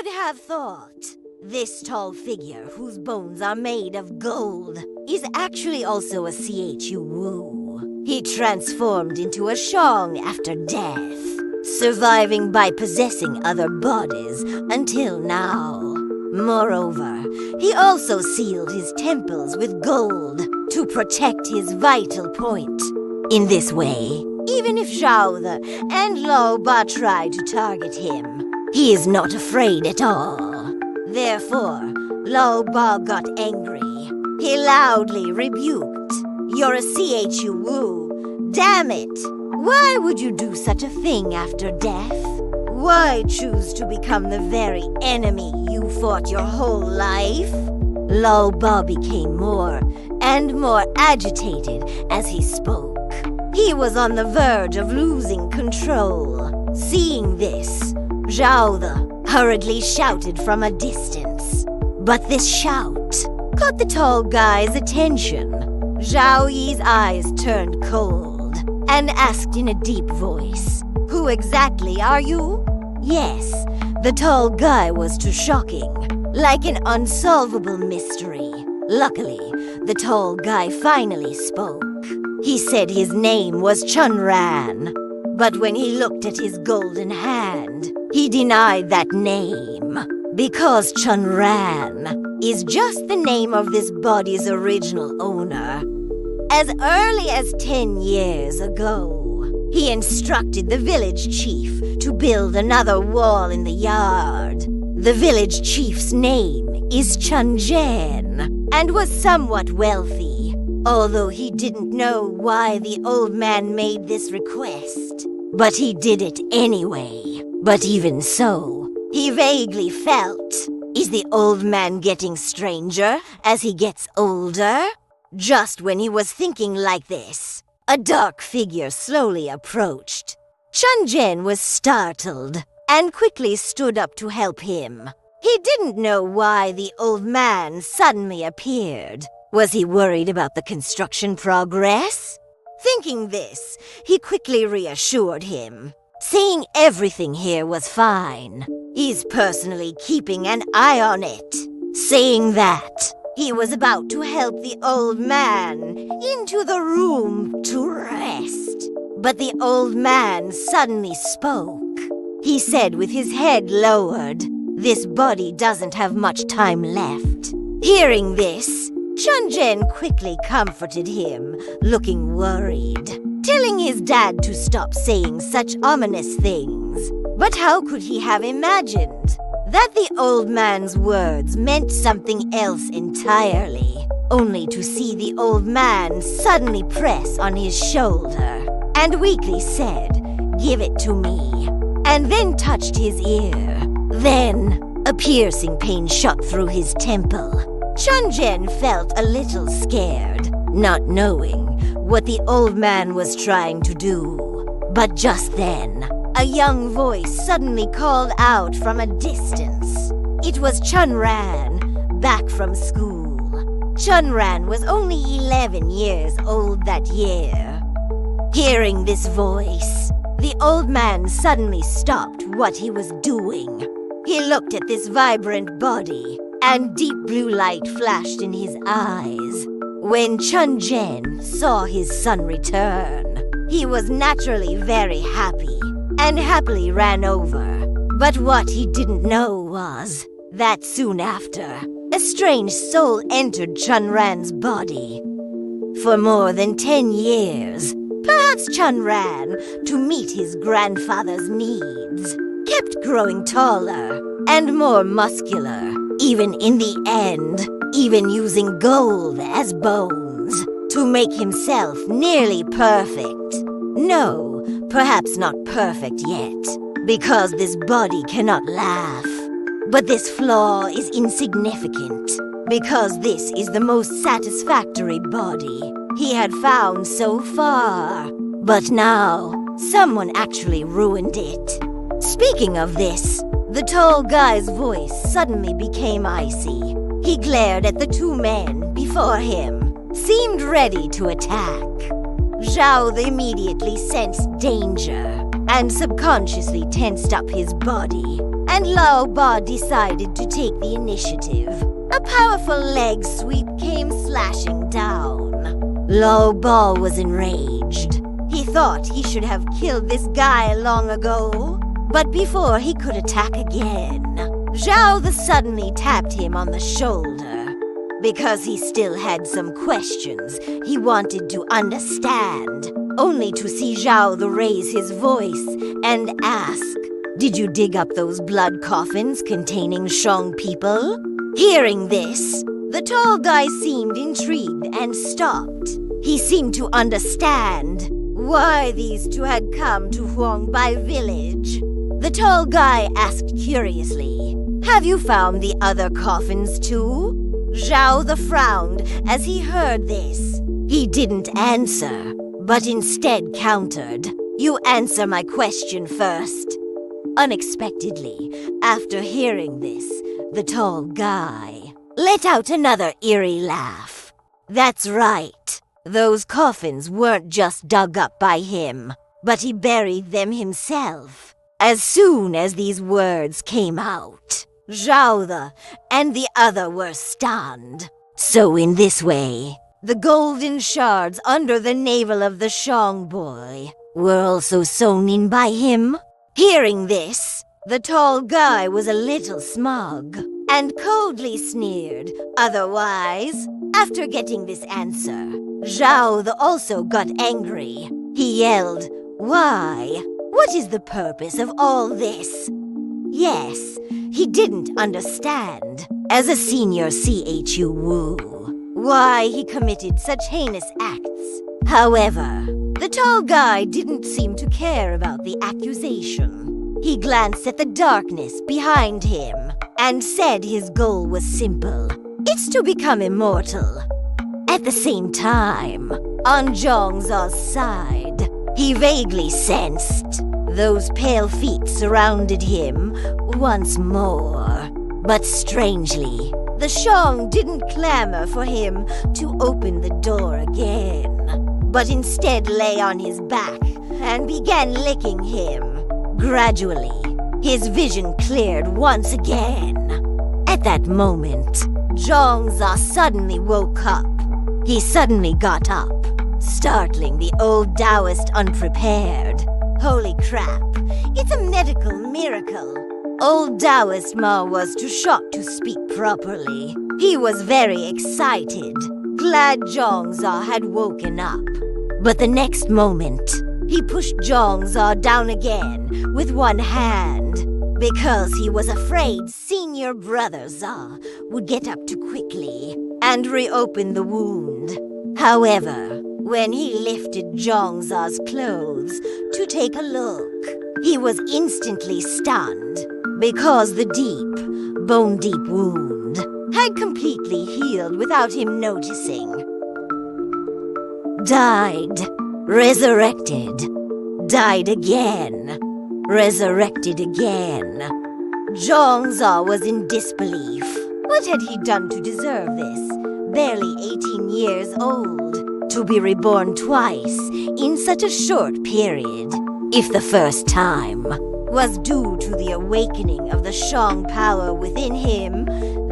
would have thought? This tall figure, whose bones are made of gold, is actually also a Chu Wu. He transformed into a Shang after death, surviving by possessing other bodies until now. Moreover, he also sealed his temples with gold to protect his vital point. In this way, even if Xiao Ye and Lao Ba try to target him, he is not afraid at all. Therefore, Lao Ba got angry. He loudly rebuked, "You're a Chu Wu. Damn it! Why would you do such a thing after death? Why choose to become the very enemy you fought your whole life?" Lao Ba became more and more agitated as he spoke. He was on the verge of losing control. Seeing this, Xiao Ye hurriedly shouted from a distance. But this shout caught the tall guy's attention. Xiao Ye's eyes turned cold and asked in a deep voice, "Who exactly are you?" Yes, the tall guy was too shocking, like an unsolvable mystery. Luckily, the tall guy finally spoke. He said his name was Chunran, but when he looked at his golden hand, he denied that name, because Chunran is just the name of this body's original owner. As early as 10 years ago, he instructed the village chief to build another wall in the yard. The village chief's name is Qingzhen, and was somewhat wealthy, although he didn't know why the old man made this request. But he did it anyway. But even so, he vaguely felt, is the old man getting stranger as he gets older? Just when he was thinking like this, a dark figure slowly approached. Qingzhen was startled and quickly stood up to help him. He didn't know why the old man suddenly appeared. Was he worried about the construction progress? Thinking this, he quickly reassured him, saying everything here was fine. He's personally keeping an eye on it. Saying that, he was about to help the old man into the room to rest. But the old man suddenly spoke. He said with his head lowered, "This body doesn't have much time left." Hearing this, Qingzhen quickly comforted him, looking worried, telling his dad to stop saying such ominous things. But how could he have imagined that the old man's words meant something else entirely, only to see the old man suddenly press on his shoulder and weakly said, "Give it to me," and then touched his ear. Then, a piercing pain shot through his temple. Qingzhen felt a little scared, not knowing what the old man was trying to do. But just then, a young voice suddenly called out from a distance. It was Chunran, back from school. Chunran was only 11 years old that year. Hearing this voice, the old man suddenly stopped what he was doing. He looked at this vibrant body, and deep blue light flashed in his eyes. When Qingzhen saw his son return, he was naturally very happy, and happily ran over. But what he didn't know was that soon after, a strange soul entered Chunran's body. For more than 10 years, perhaps Chunran, to meet his grandfather's needs, kept growing taller and more muscular, even in the end, even using gold as bones to make himself nearly perfect. No, perhaps not perfect yet, because this body cannot laugh. But this flaw is insignificant, because this is the most satisfactory body he had found so far. But now, someone actually ruined it. Speaking of this, the tall guy's voice suddenly became icy. He glared at the two men before him, seemed ready to attack. Xiao immediately sensed danger and subconsciously tensed up his body and Lao Ba decided to take the initiative. A powerful leg sweep came slashing down. Lao Ba was enraged. He thought he should have killed this guy long ago, but before he could attack again, Zhao suddenly tapped him on the shoulder. Because he still had some questions he wanted to understand, only to see Zhao raise his voice and ask, "Did you dig up those blood coffins containing Shang people?" Hearing this, the tall guy seemed intrigued and stopped. He seemed to understand why these two had come to Huangbai village. The tall guy asked curiously, "Have you found the other coffins too?" Zhao frowned as he heard this. He didn't answer, but instead countered, "You answer my question first." Unexpectedly, after hearing this, the tall guy let out another eerie laugh. That's right. Those coffins weren't just dug up by him, but he buried them himself. As soon as these words came out, Zhao and the other were stunned. So in this way, the golden shards under the navel of the Shang boy were also sewn in by him. Hearing this, the tall guy was a little smug and coldly sneered. Otherwise, after getting this answer, Zhao also got angry. He yelled, "Why? What is the purpose of all this?" Yes, he didn't understand, as a senior Chu Wu, why he committed such heinous acts. However, the tall guy didn't seem to care about the accusation. He glanced at the darkness behind him and said his goal was simple. It's to become immortal. At the same time, on Zhang Za's side, he vaguely sensed those pale feet surrounded him once more. But strangely, the Shang didn't clamor for him to open the door again, but instead lay on his back and began licking him. Gradually, his vision cleared once again. At that moment, Zhang Zha suddenly woke up. He suddenly got up, startling the old Taoist unprepared. Holy crap, it's a medical miracle. Old Taoist Ma was too shocked to speak properly. He was very excited, glad Zhang Zha had woken up. But the next moment, he pushed Zhang Zha down again with one hand, because he was afraid senior brother Zha would get up too quickly and reopen the wound. However, when he lifted Zhang Za's clothes to take a look, he was instantly stunned because the deep, bone-deep wound had completely healed without him noticing. Died, resurrected, died again, resurrected again. Zhang Zha was in disbelief. What had he done to deserve this? Barely 18 years old, to be reborn twice in such a short period. If the first time was due to the awakening of the Shang power within him,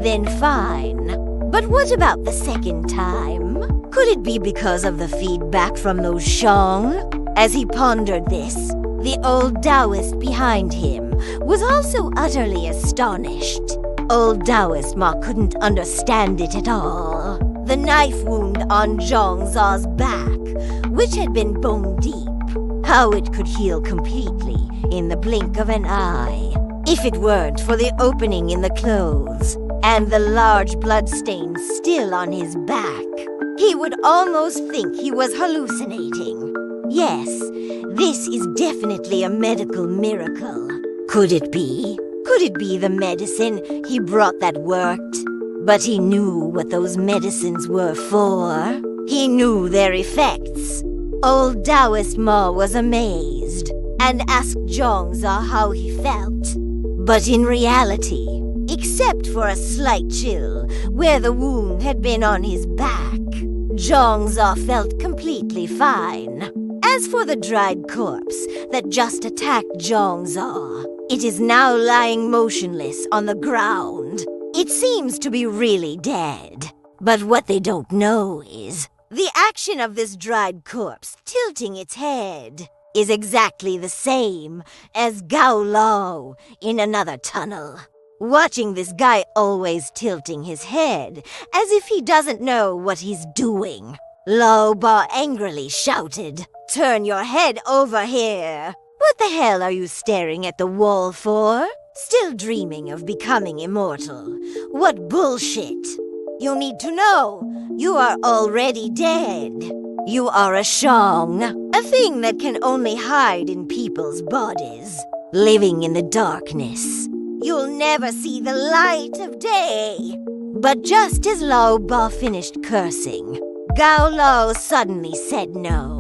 then fine. But what about the second time? Could it be because of the feedback from those Shang? As he pondered this, the old Taoist behind him was also utterly astonished. Old Taoist Ma couldn't understand it at all. The knife wound on Zhang Za's back, which had been bone deep, how it could heal completely in the blink of an eye. If it weren't for the opening in the clothes and the large bloodstains still on his back, he would almost think he was hallucinating. Yes, this is definitely a medical miracle. Could it be? Could it be the medicine he brought that worked? But he knew what those medicines were for. He knew their effects. Old Taoist Ma was amazed and asked Zhang Zha how he felt. But in reality, except for a slight chill where the wound had been on his back, Zhang Zha felt completely fine. As for the dried corpse that just attacked Zhang Zha, It is now lying motionless on the ground. It seems to be really dead. But what they don't know is the action of this dried corpse tilting its head is exactly the same as Gao Lao in another tunnel. Watching this guy always tilting his head as if he doesn't know what he's doing, Lao Ba angrily shouted, "Turn your head over here! What the hell are you staring at the wall for? Still dreaming of becoming immortal? What bullshit! You need to know, you are already dead. You are a Shang, a thing that can only hide in people's bodies, living in the darkness. You'll never see the light of day." But just as Lao Ba finished cursing, Gao Lao suddenly said no.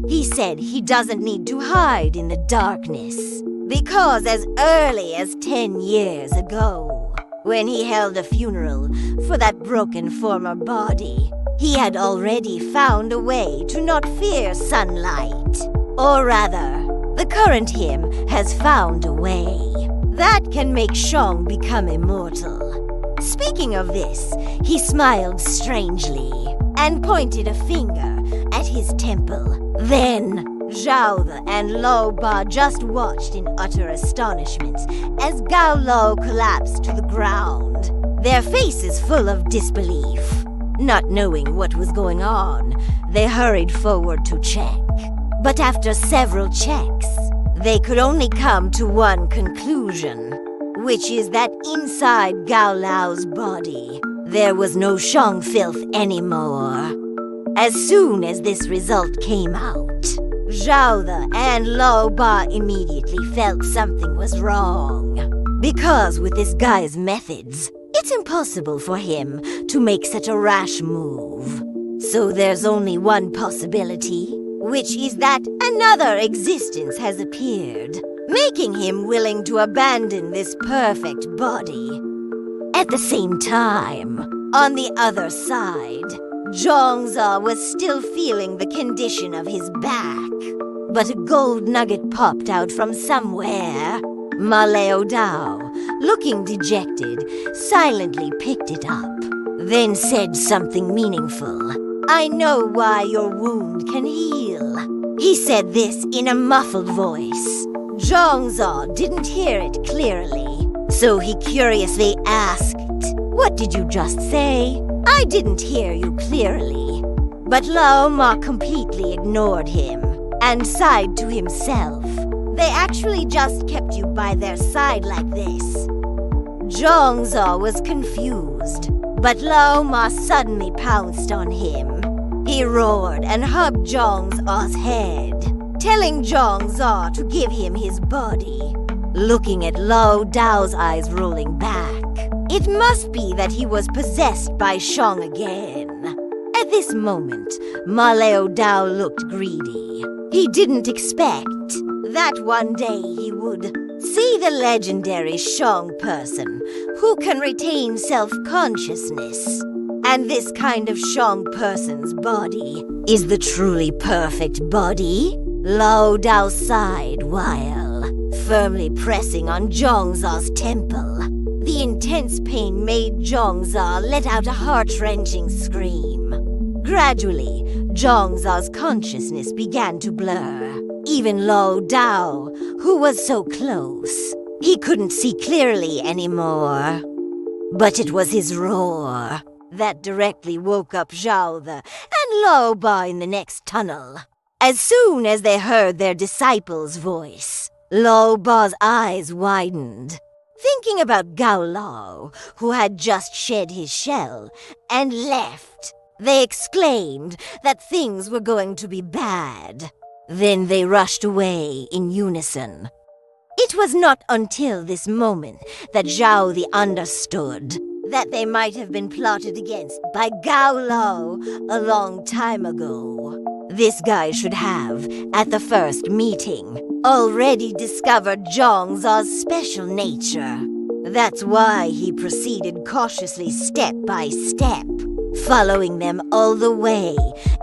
He said he doesn't need to hide in the darkness, because as early as 10 years ago, when he held a funeral for that broken former body, he had already found a way to not fear sunlight. Or rather, the current him has found a way that can make Shang become immortal. Speaking of this, he smiled strangely and pointed a finger at his temple. Then, Xiao Ye and Lao Ba just watched in utter astonishment as Gao Lao collapsed to the ground, their faces full of disbelief. Not knowing what was going on, they hurried forward to check. But after several checks, they could only come to one conclusion, which is that inside Gao Lao's body, there was no Shang filth anymore. As soon as this result came out, Xiao Ye and Lao Ba immediately felt something was wrong. Because with this guy's methods, it's impossible for him to make such a rash move. So there's only one possibility, which is that another existence has appeared, making him willing to abandon this perfect body. At the same time, on the other side, Zhang Zha was still feeling the condition of his back, but a gold nugget popped out from somewhere. Ma Lao Dao, looking dejected, silently picked it up, then said something meaningful. "I know why your wound can heal." He said this in a muffled voice. Zhang Zha didn't hear it clearly, so he curiously asked, "What did you just say?" "I didn't hear you clearly." But Lao Ma completely ignored him and sighed to himself. "They actually just kept you by their side like this." Zhang Zha was confused, but Lao Ma suddenly pounced on him. He roared and hugged Zhang Zha's head, telling Zhang Zha to give him his body. Looking at Lao Dao's eyes rolling back, it must be that he was possessed by Shang again. At this moment, Ma Lao Dao looked greedy. He didn't expect that one day he would see the legendary Shang person who can retain self-consciousness. And this kind of Shang person's body is the truly perfect body. Lao Dao sighed while firmly pressing on Zhang Zha's temple. The intense pain made Zhang Zha let out a heart-wrenching scream. Gradually, Zhang Zha's consciousness began to blur. Even Lao Dao, who was so close, he couldn't see clearly anymore. But it was his roar that directly woke up Xiao Ye and Lao Ba in the next tunnel. As soon as they heard their disciple's voice, Lao Ba's eyes widened, thinking about Gao Lao, who had just shed his shell and left. They exclaimed that things were going to be bad. Then they rushed away in unison. It was not until this moment that Xiao Ye understood that they might have been plotted against by Gao Lao a long time ago. This guy should have, at the first meeting, already discovered Zhang Zha's special nature. That's why he proceeded cautiously step by step, following them all the way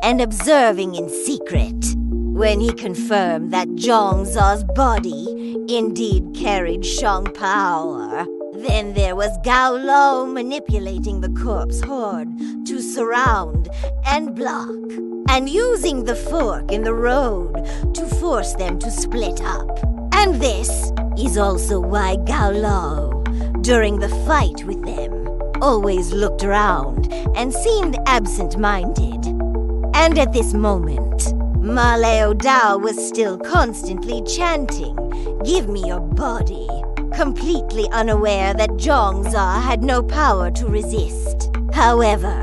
and observing in secret. When he confirmed that Zhang Zha's body indeed carried Shang power. Then there was Gao Lao manipulating the corpse horde to surround and block, and using the fork in the road to force them to split up. And this is also why Gao Lao, during the fight with them, always looked around and seemed absent-minded. And at this moment, Ma Lao Dao was still constantly chanting, "Give me your body," completely unaware that Zhang Zha had no power to resist. However,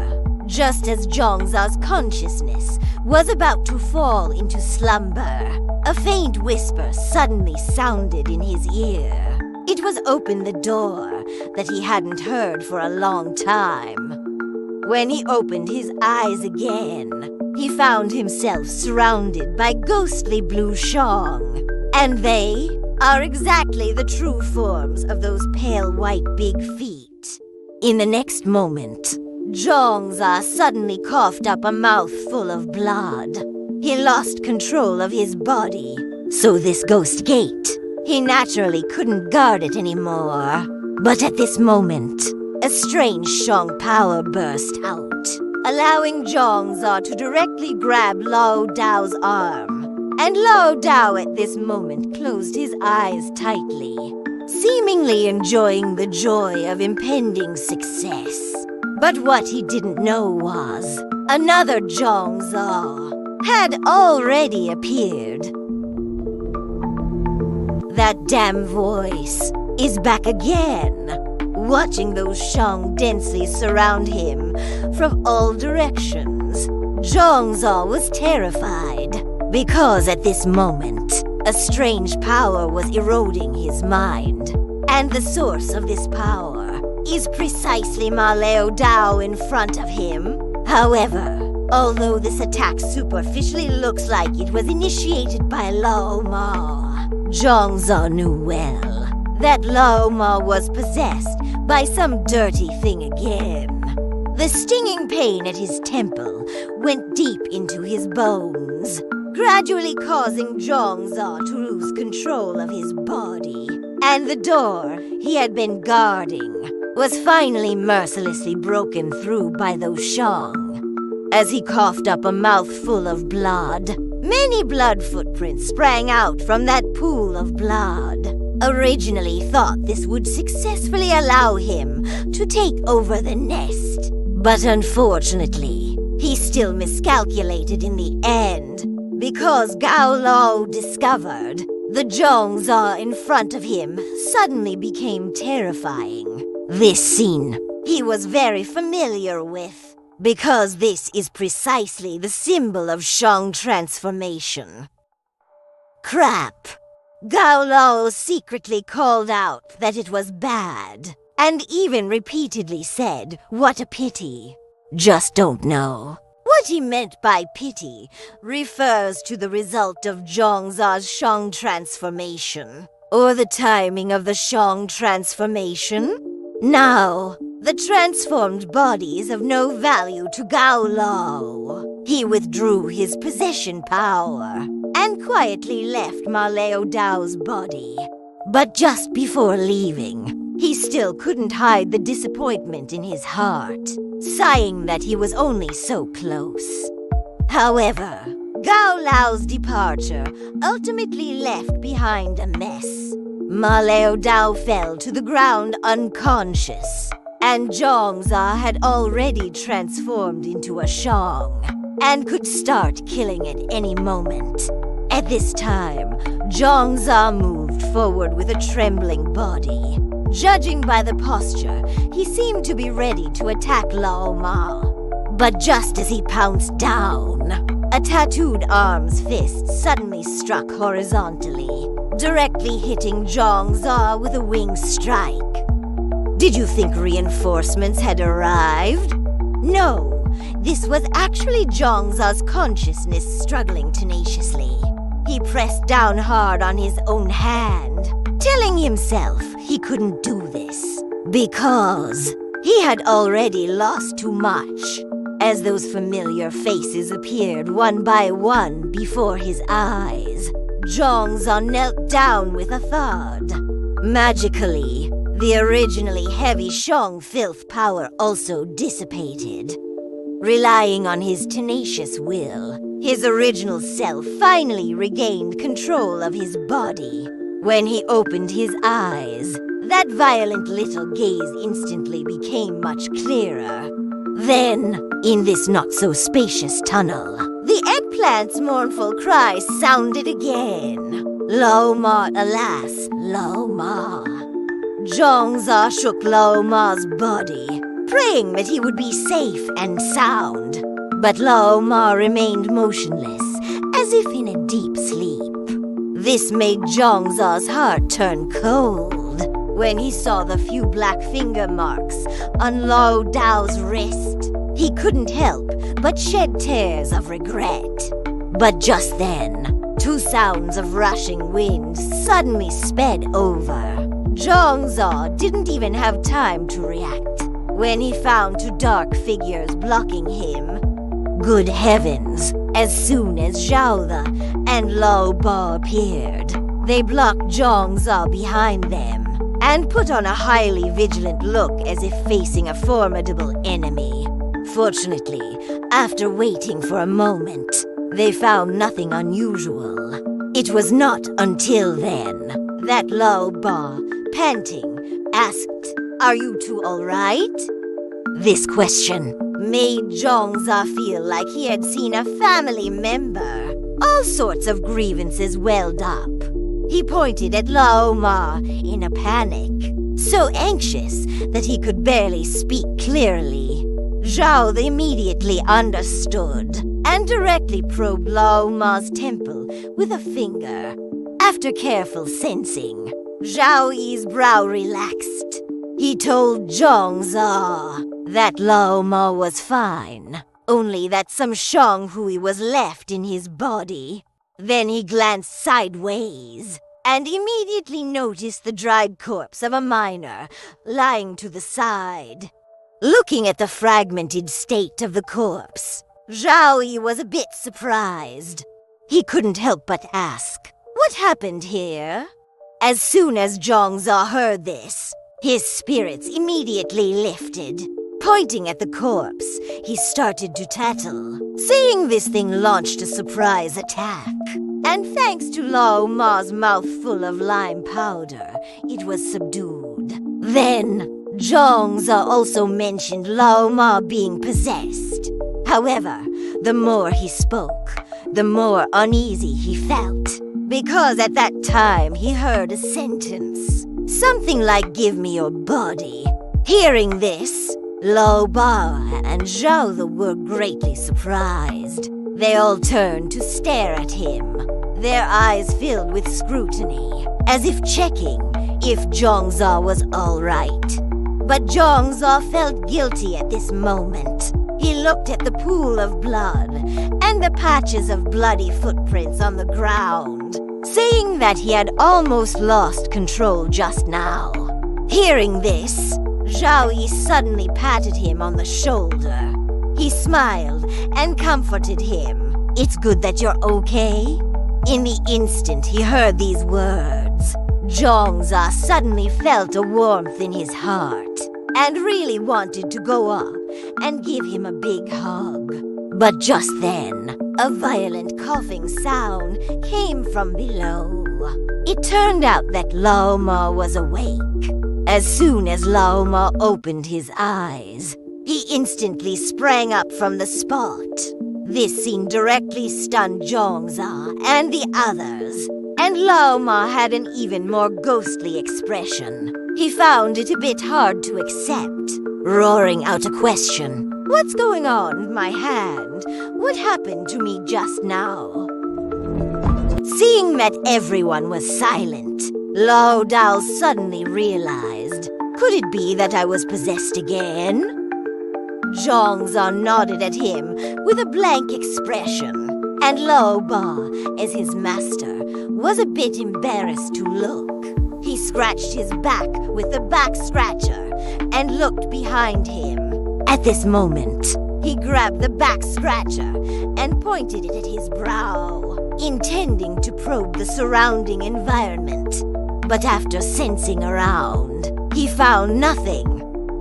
just as Zhang Zha's consciousness was about to fall into slumber, a faint whisper suddenly sounded in his ear. It was "Open the door" that he hadn't heard for a long time. When he opened his eyes again, he found himself surrounded by ghostly blue Shang, and they are exactly the true forms of those pale white big feet. In the next moment, Zhang Zha suddenly coughed up a mouthful of blood. He lost control of his body, so this ghost gate, he naturally couldn't guard it anymore. But at this moment, a strange Shang power burst out, allowing Zhang Zha to directly grab Lao Dao's arm. And Lao Dao at this moment closed his eyes tightly, seemingly enjoying the joy of impending success. But what he didn't know was, another Zhang Zha had already appeared. That damn voice is back again, watching those Shang densely surround him from all directions. Zhang Zha was terrified, because at this moment, a strange power was eroding his mind. And the source of this power is precisely Ma Lao Dao in front of him. However, although this attack superficially looks like it was initiated by Lao Ma, Zhang Zha knew well that Lao Ma was possessed by some dirty thing again. The stinging pain at his temple went deep into his bones, gradually causing Zhang Zha to lose control of his body. And the door he had been guarding was finally mercilessly broken through by those Shang. As he coughed up a mouthful of blood, many blood footprints sprang out from that pool of blood. Originally thought this would successfully allow him to take over the nest. But unfortunately, he still miscalculated in the end, because Gao Lao discovered the Zhang Zha in front of him suddenly became terrifying. This scene he was very familiar with, because this is precisely the symbol of Shang transformation. Crap! Gao Lao secretly called out that it was bad, and even repeatedly said, "What a pity." Just don't know. What he meant by pity refers to the result of Zhang Zha's Shang transformation, or the timing of the Shang transformation. Now, the transformed body is of no value to Gao Lao. He withdrew his possession power and quietly left Ma Lao Dao's body. But just before leaving, he still couldn't hide the disappointment in his heart, sighing that he was only so close. However, Gao Lao's departure ultimately left behind a mess. Ma Lao Dao fell to the ground unconscious, and Zhang Zha had already transformed into a Shang, and could start killing at any moment. At this time, Zhang Zha moved forward with a trembling body. Judging by the posture, he seemed to be ready to attack Lao Ma. But just as he pounced down, a tattooed arm's fist suddenly struck horizontally, directly hitting Zhang Zha with a wing strike. Did you think reinforcements had arrived? No, this was actually Zhang Zha's consciousness struggling tenaciously. He pressed down hard on his own hand, telling himself he couldn't do this, because he had already lost too much. As those familiar faces appeared one by one before his eyes, Zhang Zha knelt down with a thud. Magically, the originally heavy Shang filth power also dissipated. Relying on his tenacious will, his original self finally regained control of his body. When he opened his eyes, that violent little gaze instantly became much clearer. Then, in this not-so-spacious tunnel, the eggplant's mournful cry sounded again. Lao Ma, alas, Lao Ma. Zhang Zha shook Lao Ma's body, praying that he would be safe and sound. But Lao Ma remained motionless, as if in a deep sleep. This made Zhang Zha's heart turn cold when he saw the few black finger marks on Lao Dao's wrist. He couldn't help but shed tears of regret. But just then, two sounds of rushing wind suddenly sped over. Zhang Zha didn't even have time to react when he found two dark figures blocking him. Good heavens! As soon as Xiao Ye and Lao Ba appeared, they blocked Zhang Zha behind them and put on a highly vigilant look as if facing a formidable enemy. Fortunately, after waiting for a moment, they found nothing unusual. It was not until then that Lao Ba, panting, asked, "Are you two all right?" This question made Zhang Zha feel like he had seen a family member. All sorts of grievances welled up. He pointed at Lao Ma in a panic, so anxious that he could barely speak clearly. Zhao immediately understood and directly probed Lao Ma's temple with a finger. After careful sensing, Zhao Yi's brow relaxed. He told Zhang Zha that Lao Ma was fine, only that some Shang Hui was left in his body. Then he glanced sideways and immediately noticed the dried corpse of a miner lying to the side. Looking at the fragmented state of the corpse, Xiao Ye was a bit surprised. He couldn't help but ask, "What happened here?" As soon as Zhang Zha heard this, his spirits immediately lifted. Pointing at the corpse, he started to tattle. Seeing this thing launched a surprise attack. And thanks to Lao Ma's mouthful of lime powder, it was subdued. Then, Zhang Zha also mentioned Lao Ma being possessed. However, the more he spoke, the more uneasy he felt. Because at that time he heard a sentence. Something like, "Give me your body." Hearing this, Lao Ba and Xiao Ye were greatly surprised. They all turned to stare at him, their eyes filled with scrutiny, as if checking if Zhang Zha was all right. But Zhang Zha felt guilty at this moment. He looked at the pool of blood and the patches of bloody footprints on the ground, saying that he had almost lost control just now. Hearing this, Xiao Ye suddenly patted him on the shoulder. He smiled and comforted him. "It's good that you're okay." In the instant he heard these words, Zhang Zha suddenly felt a warmth in his heart and really wanted to go up and give him a big hug. But just then, a violent coughing sound came from below. It turned out that Lao Ma was awake. As soon as Lao Ma opened his eyes, he instantly sprang up from the spot. This scene directly stunned Zhang Zha and the others, and Lao Ma had an even more ghostly expression. He found it a bit hard to accept, roaring out a question. "What's going on with my hand? What happened to me just now?" Seeing that everyone was silent, Lao Dao suddenly realized, could it be that I was possessed again? Zhang Zha nodded at him with a blank expression, and Lao Ba, as his master, was a bit embarrassed to look. He scratched his back with the back scratcher and looked behind him. At this moment, he grabbed the back scratcher and pointed it at his brow. intending to probe the surrounding environment. But after sensing around, he found nothing.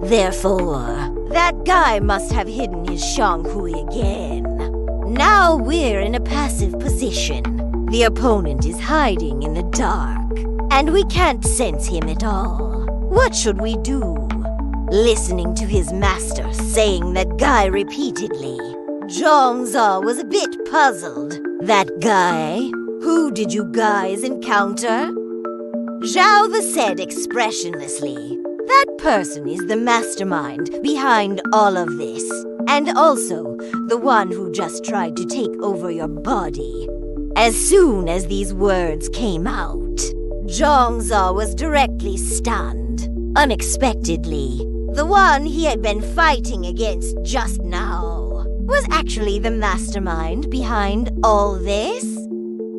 Therefore, that guy must have hidden his Shang again. Now we're in a passive position. The opponent is hiding in the dark, and we can't sense him at all. What should we do? Listening to his master saying that guy repeatedly, Zhang Zha was a bit puzzled. That guy? Who did you guys encounter? Xiao Ye said expressionlessly, that person is the mastermind behind all of this, and also the one who just tried to take over your body. As soon as these words came out, Zhang Zha was directly stunned. Unexpectedly, the one he had been fighting against just now was actually the mastermind behind all this.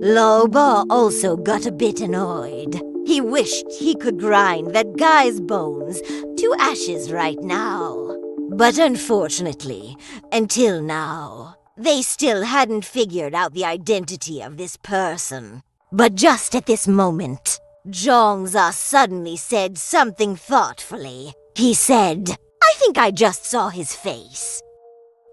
Lao Ba also got a bit annoyed. He wished he could grind that guy's bones to ashes right now. But unfortunately, until now, they still hadn't figured out the identity of this person. But just at this moment, Zhang Zha suddenly said something thoughtfully. He said, I think I just saw his face.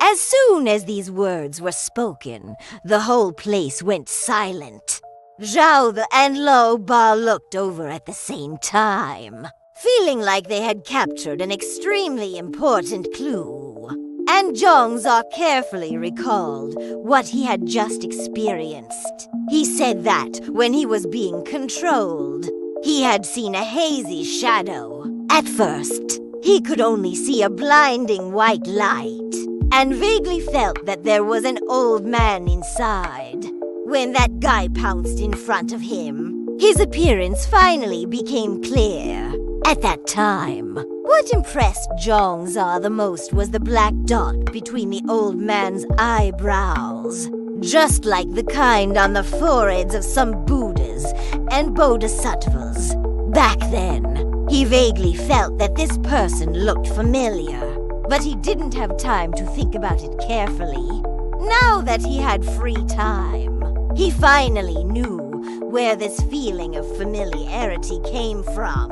As soon as these words were spoken, the whole place went silent. Xiao Ye and Lao Ba looked over at the same time, feeling like they had captured an extremely important clue. And Zhang Zha carefully recalled what he had just experienced. He said that when he was being controlled, he had seen a hazy shadow. At first, he could only see a blinding white light, and vaguely felt that there was an old man inside. When that guy pounced in front of him, his appearance finally became clear. At that time, what impressed Zhang Zha the most was the black dot between the old man's eyebrows, just like the kind on the foreheads of some Buddhas and Bodhisattvas. Back then, he vaguely felt that this person looked familiar, but he didn't have time to think about it carefully. Now that he had free time, he finally knew where this feeling of familiarity came from.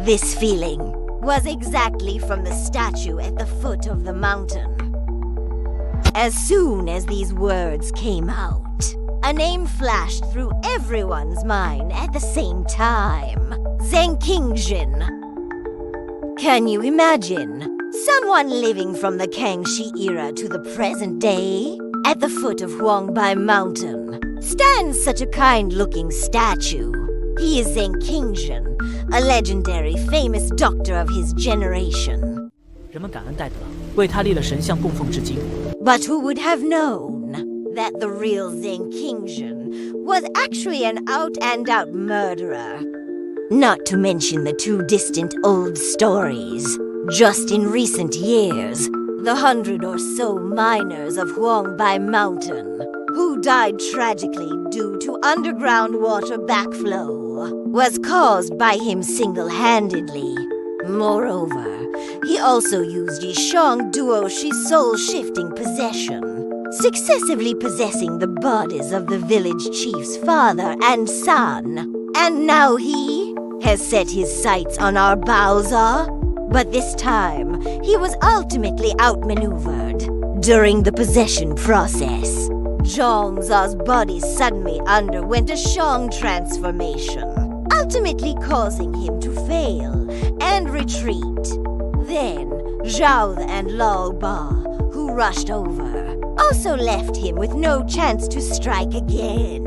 This feeling was exactly from the statue at the foot of the mountain. As soon as these words came out, a name flashed through everyone's mind at the same time. Zheng Qingzhen. Can you imagine someone living from the Kangxi era to the present day? At the foot of Huangbai Mountain stands such a kind-looking statue. He is Zheng Qingzhen, a legendary famous doctor of his generation. 人们感恩戴德，为他立了神像供奉至今。 But who would have known that the real Zheng Qingzhen was actually an out-and-out murderer? Not to mention the two distant old stories. Just in recent years, the 100 or so miners of Huangbai Mountain, who died tragically due to underground water backflow, was caused by him single-handedly. Moreover, he also used Yishang Duoshi soul-shifting possession, successively possessing the bodies of the village chief's father and son. And now he has set his sights on our Baoza. But this time, he was ultimately outmaneuvered. During the possession process, Zhang Zha's body suddenly underwent a Shang transformation, ultimately causing him to fail and retreat. Then, Xiao Ye and Lao Ba, who rushed over, also left him with no chance to strike again.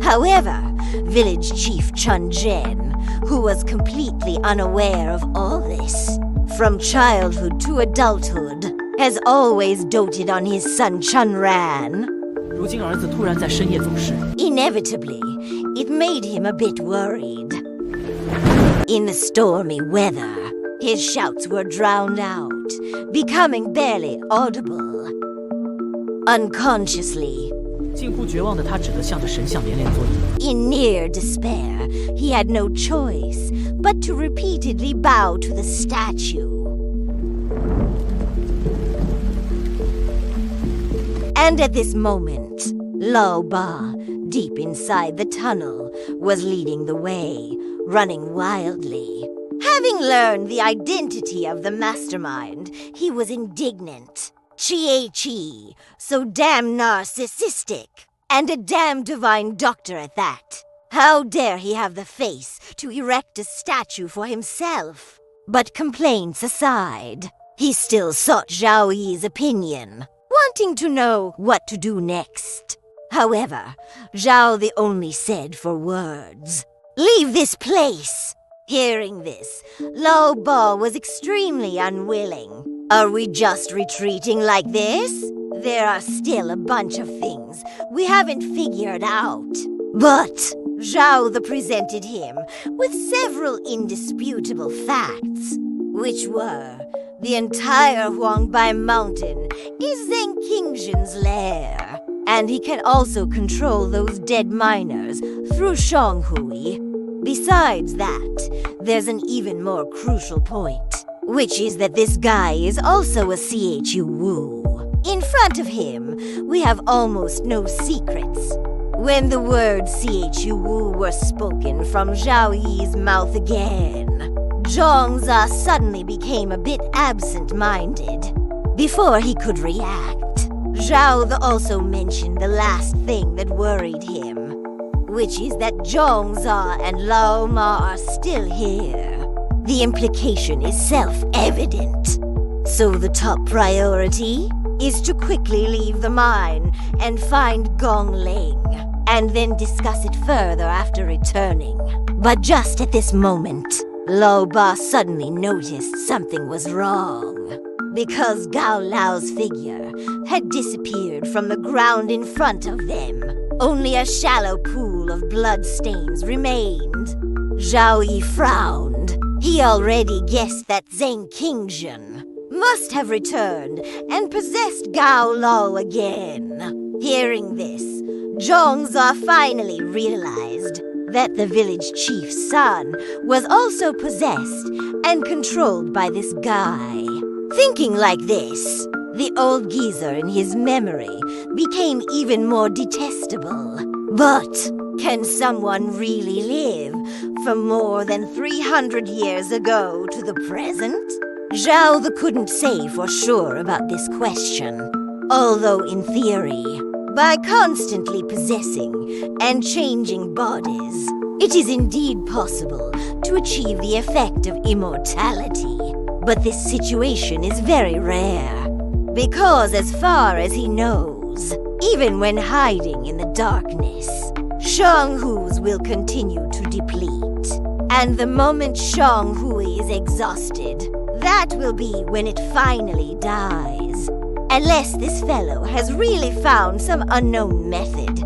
However, village chief Chun Zhen, who was completely unaware of all this, from childhood to adulthood, has always doted on his son Chun Ran. 如今儿子突然在深夜走失， Inevitably, it made him a bit worried. In the stormy weather, his shouts were drowned out, becoming barely audible. Unconsciously, 近乎绝望的他只得向着神像连连作揖。 in near despair, he had no choice but to repeatedly bow to the statue. And at this moment, Lao Ba, deep inside the tunnel, was leading the way, running wildly. Having learned the identity of the mastermind, he was indignant. Chi, so damn narcissistic, and a damn divine doctor at that. How dare he have the face to erect a statue for himself? But complaints aside, he still sought Xiao Ye's opinion, wanting to know what to do next. However, Zhao the only said for words, "Leave this place!" Hearing this, Lao Ba was extremely unwilling. Are we just retreating like this? There are still a bunch of things we haven't figured out. But Zhao presented him with several indisputable facts, which were the entire Huangbai Mountain is Zheng Qingzhen's lair, and he can also control those dead miners through Shang. Besides that, there's an even more crucial point, which is that this guy is also a Chu Wu. In front of him, we have almost no secrets. When the words Chu Wu were spoken from Xiao Ye's mouth again, Zhang Zha suddenly became a bit absent-minded. Before he could react, Zhao also mentioned the last thing that worried him, which is that Zhang Zha and Lao Ma are still here. The implication is self-evident. So the top priority is to quickly leave the mine and find Gongling, and then discuss it further after returning. But just at this moment, Lao Ba suddenly noticed something was wrong. Because Gao Lao's figure had disappeared from the ground in front of them. Only a shallow pool of bloodstains remained. Xiao Ye frowned. He already guessed that Zheng Qingzhen must have returned and possessed Gao Lao again. Hearing this, Zhang Zha finally realized that the village chief's son was also possessed and controlled by this guy. Thinking like this, the old geezer in his memory became even more detestable. But can someone really live from more than 300 years ago to the present? Zhao couldn't say for sure about this question, although in theory, by constantly possessing and changing bodies, it is indeed possible to achieve the effect of immortality. But this situation is very rare, because as far as he knows, even when hiding in the darkness, Shanghu's will continue to deplete. And the moment Shanghui is exhausted, that will be when it finally dies. Unless this fellow has really found some unknown method.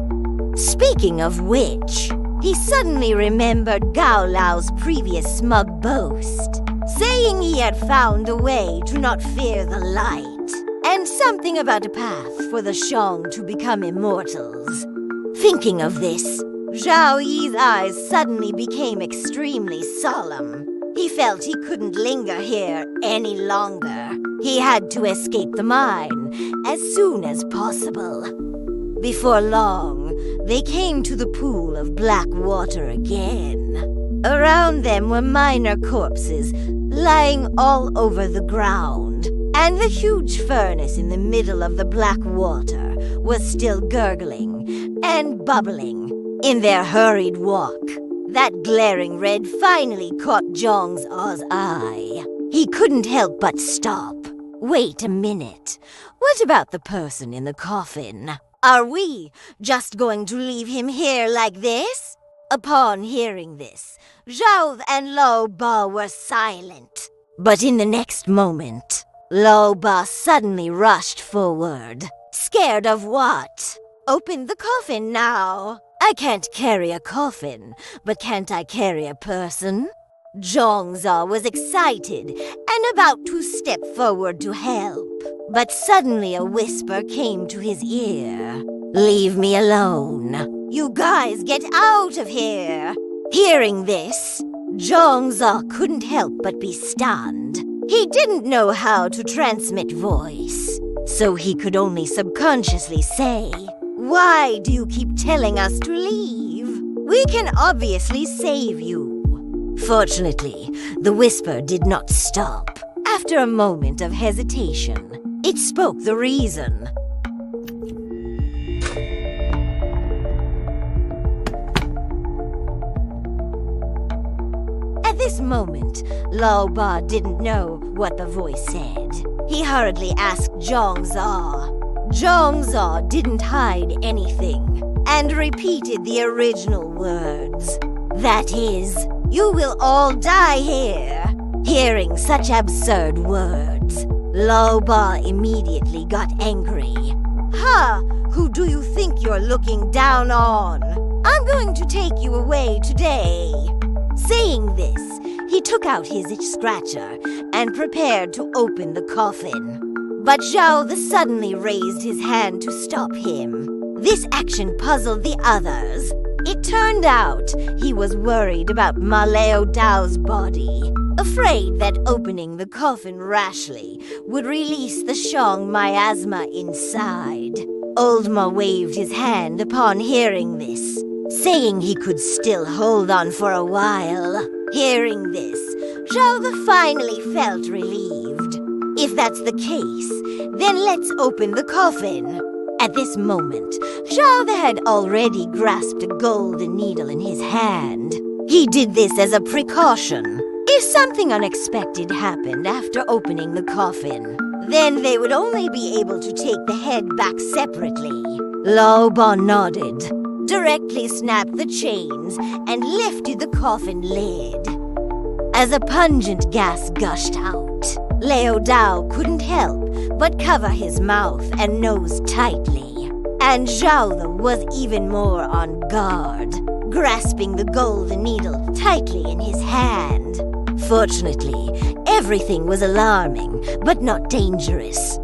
Speaking of which, he suddenly remembered Gao Lao's previous smug boast, saying he had found a way to not fear the light, and something about a path for the Shang to become immortals. Thinking of this, Xiao Ye's eyes suddenly became extremely solemn. He felt he couldn't linger here any longer. He had to escape the mine as soon as possible. Before long, they came to the pool of black water again. Around them were miner corpses lying all over the ground, and the huge furnace in the middle of the black water was still gurgling and bubbling. In their hurried walk, that glaring red finally caught Zhang Zha's eye. He couldn't help but stop. Wait a minute. What about the person in the coffin? Are we just going to leave him here like this? Upon hearing this, Zhao and Lao Ba were silent. But in the next moment, Lao Ba suddenly rushed forward. Scared of what? Open the coffin now. I can't carry a coffin, but can't I carry a person? Zhang Zha was excited and about to step forward to help. But suddenly a whisper came to his ear. Leave me alone. You guys get out of here. Hearing this, Zhang Zha couldn't help but be stunned. He didn't know how to transmit voice, so he could only subconsciously say, Why do you keep telling us to leave? We can obviously save you. Fortunately, the whisper did not stop. After a moment of hesitation, it spoke the reason. At this moment, Lao Ba didn't know what the voice said. He hurriedly asked Zhang Zha. Zhang Zha didn't hide anything and repeated the original words. That is, you will all die here. Hearing such absurd words, Lao Ba immediately got angry. Ha! Who do you think you're looking down on? I'm going to take you away today. Saying this, he took out his itch scratcher and prepared to open the coffin. But Xiao suddenly raised his hand to stop him. This action puzzled the others. It turned out he was worried about Ma Lao Dao's body, afraid that opening the coffin rashly would release the Shang miasma inside. Old Ma waved his hand upon hearing this, saying he could still hold on for a while. Hearing this, Xiao finally felt relieved. If that's the case, then let's open the coffin. At this moment, Xiao had already grasped a golden needle in his hand. He did this as a precaution. If something unexpected happened after opening the coffin, then they would only be able to take the head back separately. Lao Ba nodded, directly snapped the chains, and lifted the coffin lid. As a pungent gas gushed out, Lao Dao couldn't help but cover his mouth and nose tightly. And Zhao was even more on guard, grasping the golden needle tightly in his hand. Fortunately, everything was alarming, but not dangerous.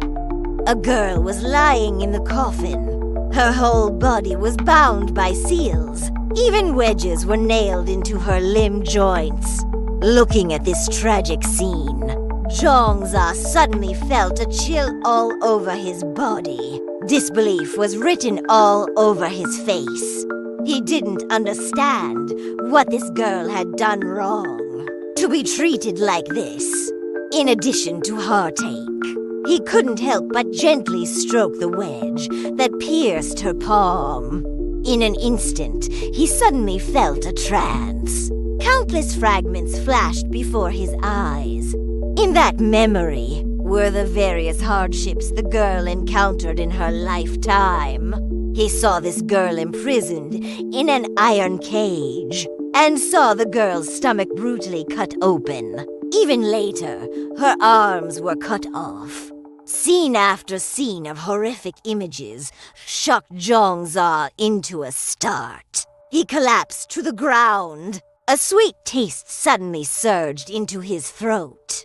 A girl was lying in the coffin. Her whole body was bound by seals. Even wedges were nailed into her limb joints. Looking at this tragic scene, Zhang Zha suddenly felt a chill all over his body. Disbelief was written all over his face. He didn't understand what this girl had done wrong to be treated like this. In addition to heartache, he couldn't help but gently stroke the wedge that pierced her palm. In an instant, he suddenly felt a trance. Countless fragments flashed before his eyes. In that memory were the various hardships the girl encountered in her lifetime. He saw this girl imprisoned in an iron cage, and saw the girl's stomach brutally cut open. Even later, her arms were cut off. Scene after scene of horrific images shocked Zhang Zha into a start. He collapsed to the ground. A sweet taste suddenly surged into his throat.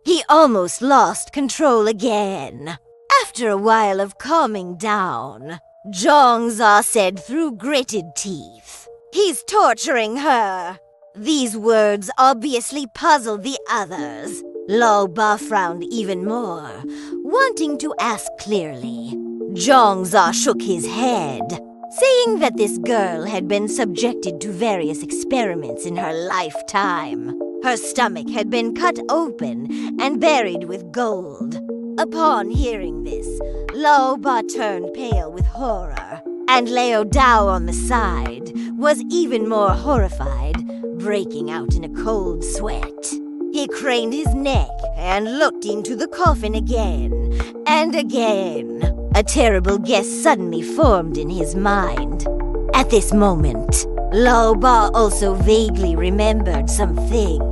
He almost lost control again. After a while of calming down, Zhang Zha said through gritted teeth, "He's torturing her." These words obviously puzzled the others. Lao Ba frowned even more, wanting to ask clearly. Zhang Zha shook his head, saying that this girl had been subjected to various experiments in her lifetime. Her stomach had been cut open and buried with gold. Upon hearing this, Lao Ba turned pale with horror, and Lao Dao on the side was even more horrified, breaking out in a cold sweat. He craned his neck and looked into the coffin again and again. A terrible guess suddenly formed in his mind. At this moment, Lao Ba also vaguely remembered some things.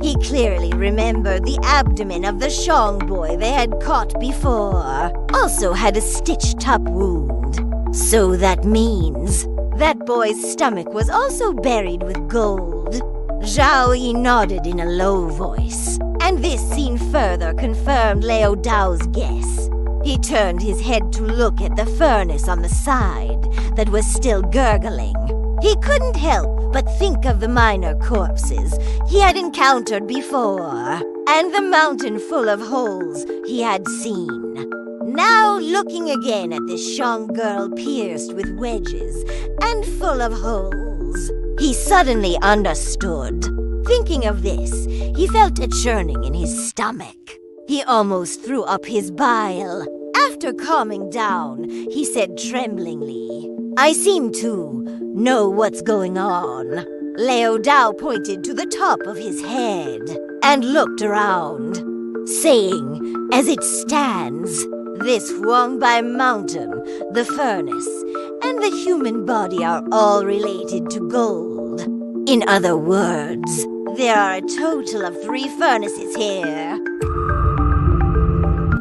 He clearly remembered the abdomen of the Shang boy they had caught before. Also had a stitched-up wound. So that means that boy's stomach was also buried with gold. Xiao Ye nodded in a low voice, and this scene further confirmed Lao Dao's guess. He turned his head to look at the furnace on the side that was still gurgling. He couldn't help but think of the minor corpses he had encountered before, and the mountain full of holes he had seen. Now looking again at this Shang girl pierced with wedges and full of holes, he suddenly understood. Thinking of this, he felt a churning in his stomach. He almost threw up his bile. After calming down, he said tremblingly, "I seem to know what's going on." Lao Dao pointed to the top of his head and looked around, saying, as it stands, this Huangbai Mountain, the furnace, and the human body are all related to gold. In other words, there are a total of 3 furnaces here.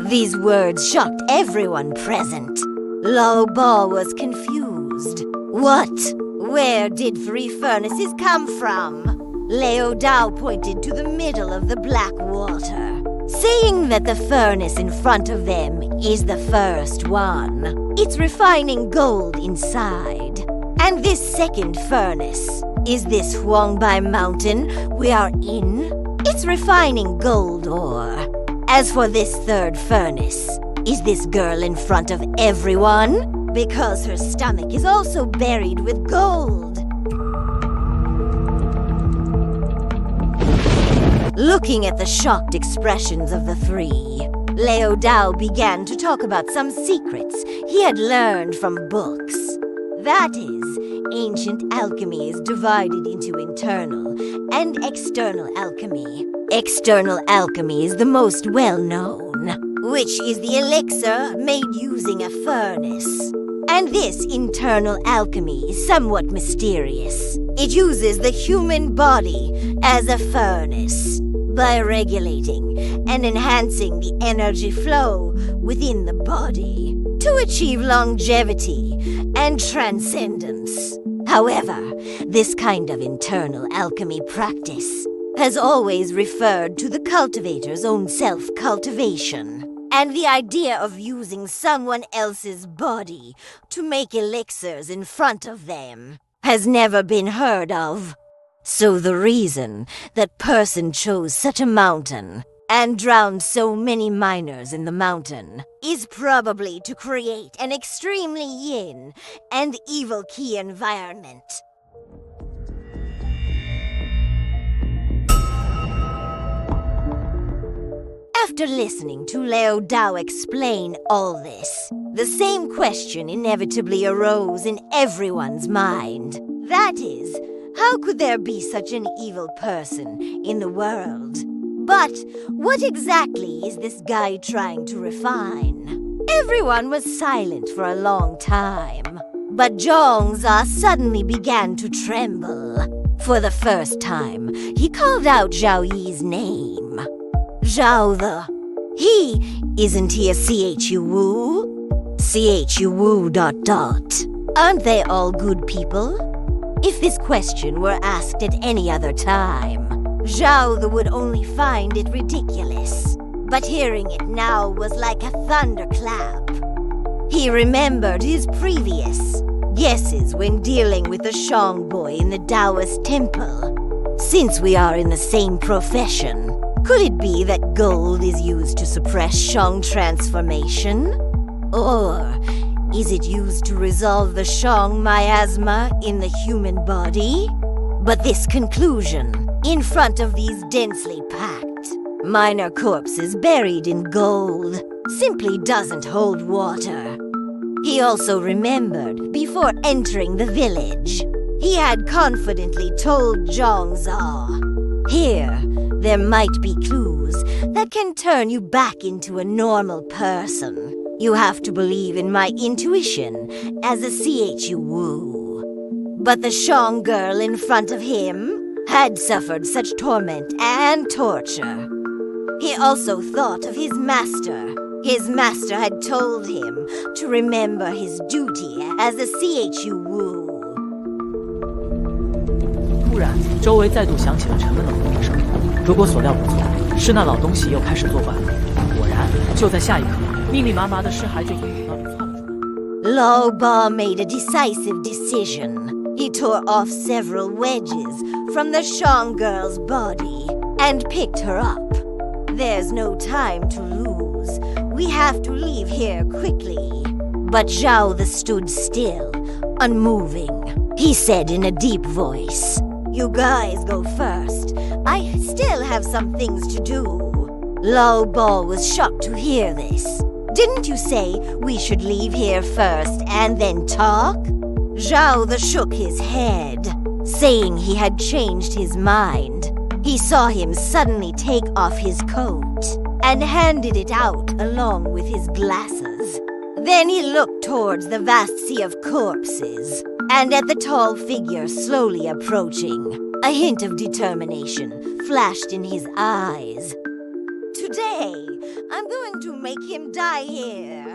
These words shocked everyone present. Lao Ba was confused. What? Where did 3 furnaces come from? Lao Dao pointed to the middle of the black water, saying that the furnace in front of them is the first one. It's refining gold inside. And this second furnace is this Huangbai Mountain we are in. It's refining gold ore. As for this third furnace, is this girl in front of everyone? Because her stomach is also buried with gold. Looking at the shocked expressions of the 3, Lao Dao began to talk about some secrets he had learned from books. That is, ancient alchemy is divided into internal and external alchemy. External alchemy is the most well-known, which is the elixir made using a furnace. And this internal alchemy is somewhat mysterious. It uses the human body as a furnace by regulating and enhancing the energy flow within the body to achieve longevity and transcendence. However, this kind of internal alchemy practice has always referred to the cultivator's own self-cultivation, and the idea of using someone else's body to make elixirs in front of them has never been heard of. So the reason that person chose such a mountain and drowned so many miners in the mountain is probably to create an extremely yin and evil key environment. After listening to Lao Dao explain all this, the same question inevitably arose in everyone's mind. That is, how could there be such an evil person in the world? But what exactly is this guy trying to refine? Everyone was silent for a long time, but Zhang Zha suddenly began to tremble. For the first time, he called out Xiao Ye's name. Zhao the... Isn't he a Chu Wu? Chu Wu ... Aren't they all good people? If this question were asked at any other time, Zhao would only find it ridiculous. But hearing it now was like a thunderclap. He remembered his previous guesses when dealing with the Shang boy in the Taoist temple. Since we are in the same profession, could it be that gold is used to suppress Shang transformation? Or is it used to resolve the Shang miasma in the human body? But this conclusion, in front of these densely packed minor corpses buried in gold, simply doesn't hold water. He also remembered, before entering the village, he had confidently told Zhang Zha, "Here, there might be clues that can turn you back into a normal person. You have to believe in my intuition as a Chu Wu." But the Shang girl in front of him had suffered such torment and torture. He also thought of his master. His master had told him to remember his duty as a Chu Wu. 突然，周围再度响起了沉闷的轰鸣声。如果所料不错，是那老东西又开始作怪了。果然，就在下一刻，密密麻麻的尸骸就从甬道里窜了出来。Lao Ba made a decisive decision. He tore off several wedges from the Shang girl's body and picked her up. There's no time to lose. We have to leave here quickly. But Zhao stood still, unmoving. He said in a deep voice, "You guys go first. I still have some things to do." Lao Ba was shocked to hear this. "Didn't you say we should leave here first and then talk?" Zhao shook his head, saying he had changed his mind. He saw him suddenly take off his coat and handed it out along with his glasses. Then he looked towards the vast sea of corpses and at the tall figure slowly approaching. A hint of determination flashed in his eyes. "Today, I'm going to make him die here."